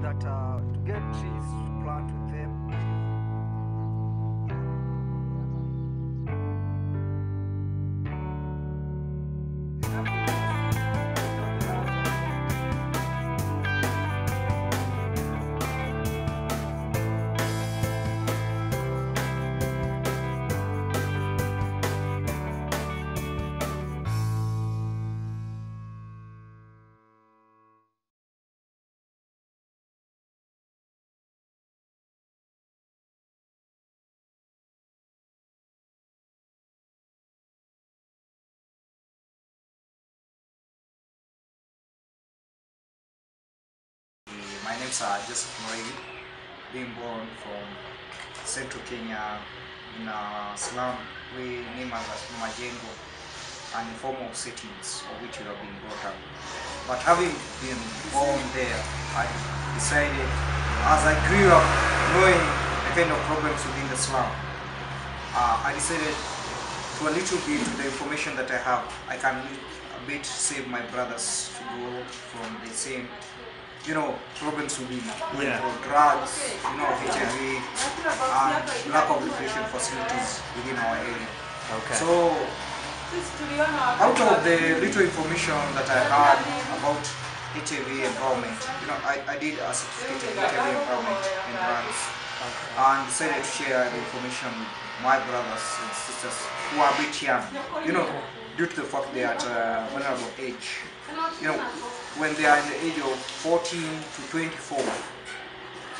that to get trees to plant with them. My name is Joseph Murray, being born from Central Kenya in a slum we name Majengo, and informal settings of which we have been brought up. But having been born there, I decided, as I grew up knowing the kind of problems within the slum, I decided to a little bit the information that I have, I can a bit save my brothers to go from the same problems will be drugs, HIV, and lack of recreation facilities within our area. Okay. So, out of the little information that I had about HIV empowerment, I did a certificate in HIV empowerment and drugs, and decided to share the information with my brothers and sisters who are a bit young, due to the fact they are at a vulnerable age. When they are in the age of 14 to 24,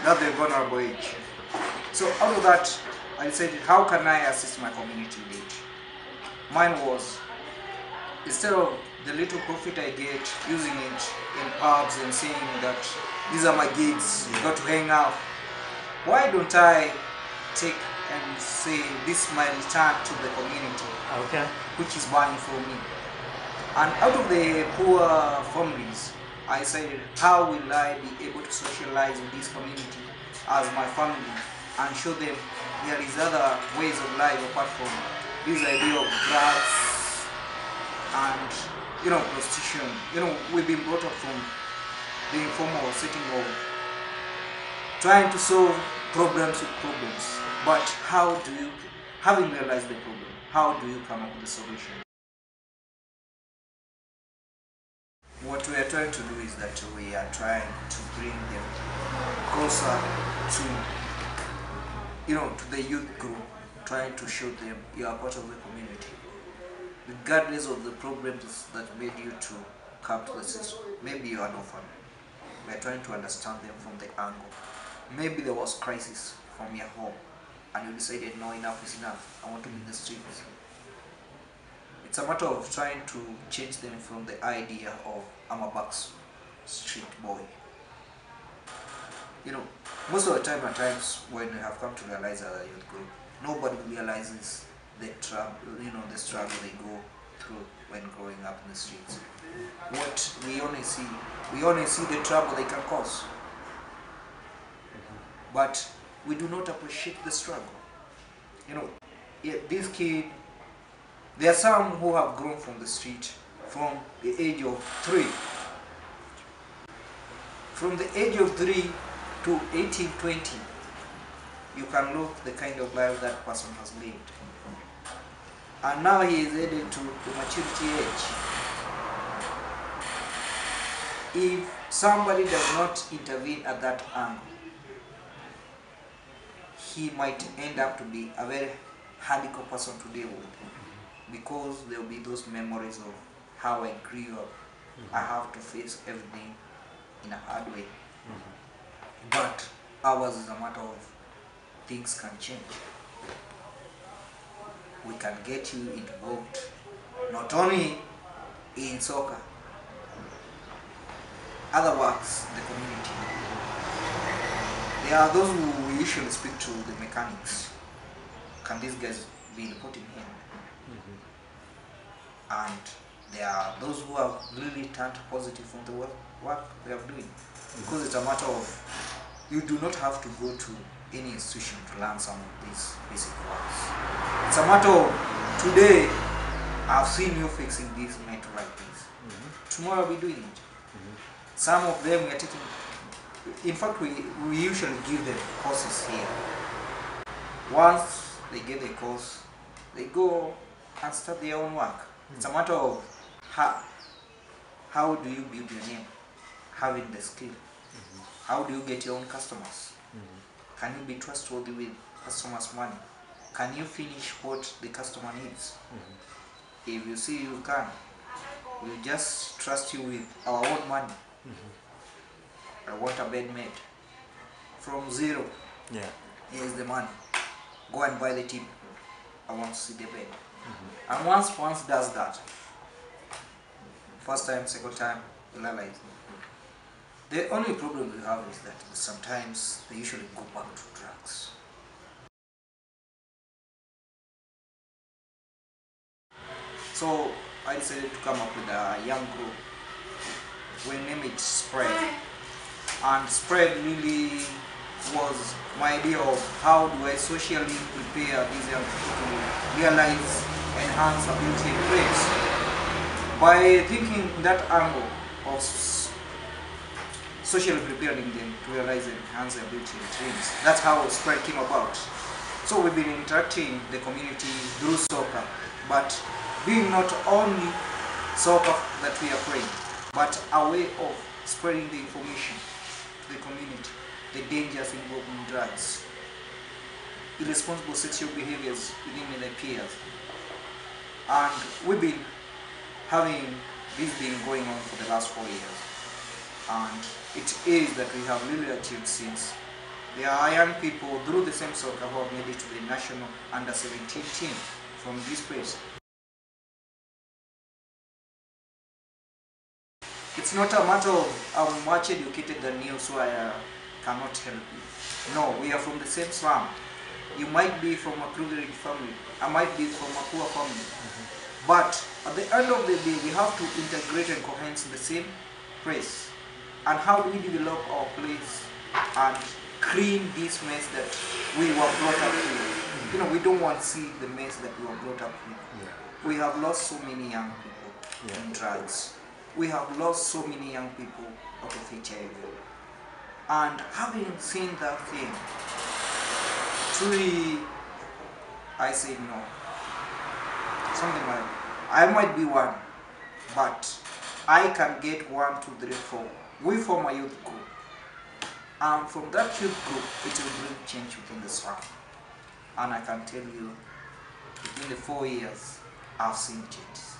that's the vulnerable age. So out of that, I decided, how can I assist my community with it? Mine was, instead of the little profit I get using it in pubs and saying that these are my gigs, you got to hang out, why don't I take and say this is my return to the community, which is buying for me. And out of the poor families, I decided, how will I be able to socialize with this community as my family and show them there is other ways of life apart from this idea of drugs and prostitution. We've been brought up from the informal setting of trying to solve problems with problems. But how do you, having realized the problem, how do you come up with a solution? What we are trying to do is that we are trying to bring them closer to the youth group, trying to show them you are part of the community. Regardless of the problems that made you to come to the system, maybe you are an orphan. We are trying to understand them from the angle. Maybe there was crisis from your home and you decided, no, enough is enough, I want to be in the streets. It's a matter of trying to change them from the idea of I'm a back street boy. Most of the time, at times when we have come to realize as a youth group, nobody realizes the trouble, the struggle they go through when growing up in the streets. What we only see the trouble they can cause, but we do not appreciate the struggle. This kid. There are some who have grown from the street from the age of 3. From the age of 3 to 18, 20, you can look the kind of life that person has lived. And now he is headed to the maturity age. If somebody does not intervene at that angle, he might end up to be a very hardcore person to deal with. Because there will be those memories of how I grew up. I have to face everything in a hard way. But ours is a matter of things can change. We can get you involved not only in soccer, other works, the community. There are those who we usually speak to, the mechanics. Can these guys be reporting here? And there are those who have really turned positive from the work they are doing. Because it's a matter of, you do not have to go to any institution to learn some of these basic works. It's a matter of, today, I've seen you fixing this, meant to write this. Tomorrow I'll be doing it. Some of them we are taking in fact, we usually give them courses here. Once they get the course, they go and start their own work. It's a matter of how do you build your name, having the skill. How do you get your own customers? Can you be trustworthy with customers' money? Can you finish what the customer needs? If you see you can, we'll just trust you with our own money. I want a bed made from zero. Yeah. Here's the money. Go and buy the tip. I want to see the bed. And once does that, first time, second time, you realize. The only problem we have is that sometimes they usually go back to drugs. So I decided to come up with a young group. We named it Spread. And Spread really was my idea of how do I socially prepare these young people to realize, enhance ability and traits. By thinking that angle of socially preparing them to realize and enhance their ability and traits, that's how Spread came about. So we've been interacting the community through soccer, but being not only soccer that we are playing, but a way of spreading the information to the community, the dangers involved in drugs, irresponsible sexual behaviors within their peers. And we've been having this been going on for the last 4 years. And it is that we have really achieved since. There are young people through the same soccer who have made it to the national under-17 team from this place. It's not a matter of I'm much educated than you, so I cannot help you. No, we are from the same slum. You might be from a privileged family. I might be from a poor family. But at the end of the day, we have to integrate and cohesive in the same place. And how do we develop our place and clean this mess that we were brought up with? You know, we don't want to see the mess that we were brought up with. We have lost so many young people in drugs. We have lost so many young people out of HIV. And having seen that thing, truly, I say no. Something like, I might be one, but I can get 1, 2, 3, 4. We form a youth group. And from that youth group, it will bring change within the slum. And I can tell you, within the 4 years, I've seen changes.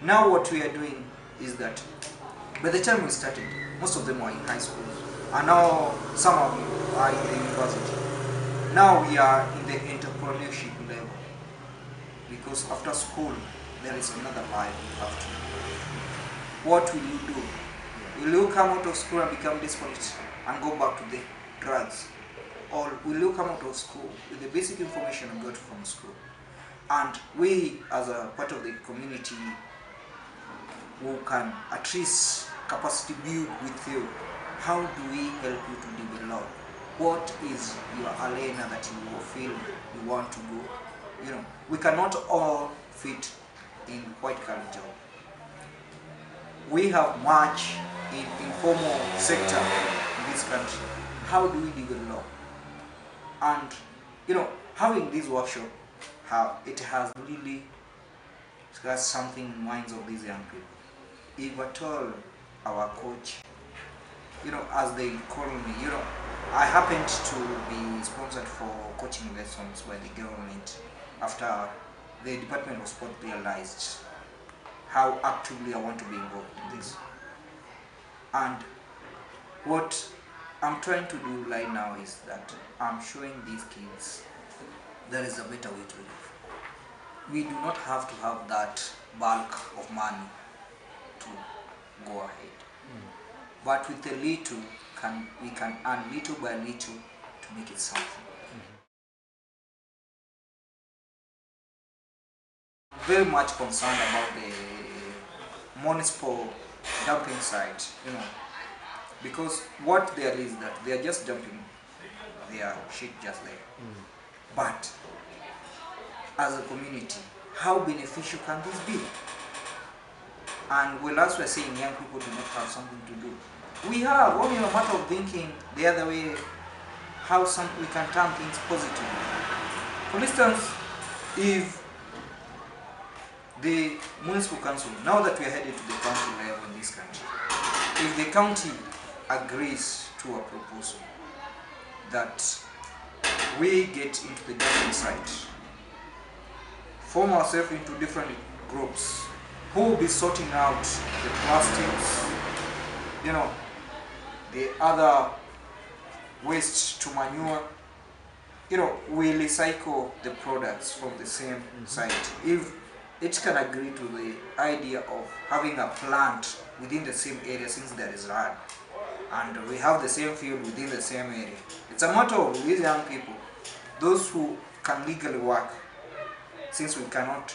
Now what we are doing is that by the time we started, most of them were in high school, and now some of them are in the university. Now we are in the entrepreneurship level, because after school there is another life you have to live. What will you do? Will you come out of school and become desperate and go back to the drugs? Or will you come out of school with the basic information you got from school? And we, as a part of the community, who can at least capacity build with you, how do we help you to develop? What is your arena that you feel you want to go? You know, we cannot all fit in white collar job. We have much in informal sector in this country. How do we develop? And you know, having this workshop, it has really got something in minds of these young people. If at all our coach, you know, as they call me, you know, I happened to be sponsored for coaching lessons by the government after the Department of Sport realized how actively I want to be involved in this. And what I'm trying to do right now is that I'm showing these kids there is a better way to live. We do not have to have that bulk of money to go ahead. But with a little, we can earn little by little to make it something. Very much concerned about the municipal dumping site, you know, because what there is that they are just dumping their shit just there. But as a community, how beneficial can this be? And well, as we're saying, young people do not have something to do. We have, only a matter of thinking the other way, how we can turn things positive. For instance, if the municipal council, now that we are headed to the county level in this country, if the county agrees to a proposal that we get into the dustbin site, form ourselves into different groups who will be sorting out the plastics, the other waste to manure, we recycle the products from the same site. If it can agree to the idea of having a plant within the same area, since there is land, and we have the same field within the same area, it's a matter of these young people, those who can legally work, since we cannot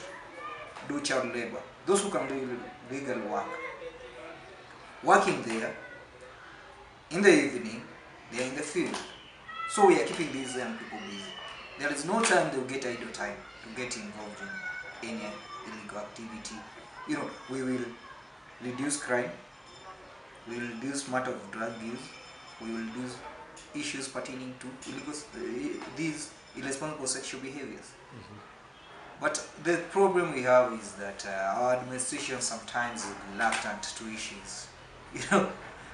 do child labor, those who can do legal work, working there, in the evening, they are in the field. So we are keeping these young people busy. There is no time they will get idle time to get involved in any illegal activity. We will reduce crime, we will reduce matter of drug use, we will reduce issues pertaining to these irresponsible sexual behaviors. But the problem we have is that our administration sometimes is reluctant to issues.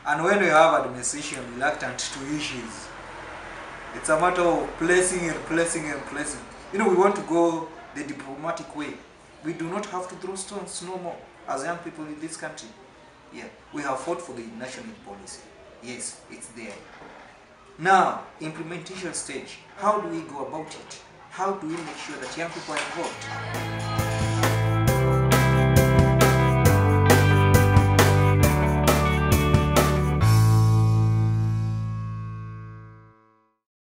And when we have administration reluctant to issues, it's a matter of placing and placing and placing. We want to go the diplomatic way. We do not have to throw stones no more as young people in this country. Yeah, we have fought for the national policy. Yes, it's there. Now, implementation stage. How do we go about it? How do we make sure that young people are involved?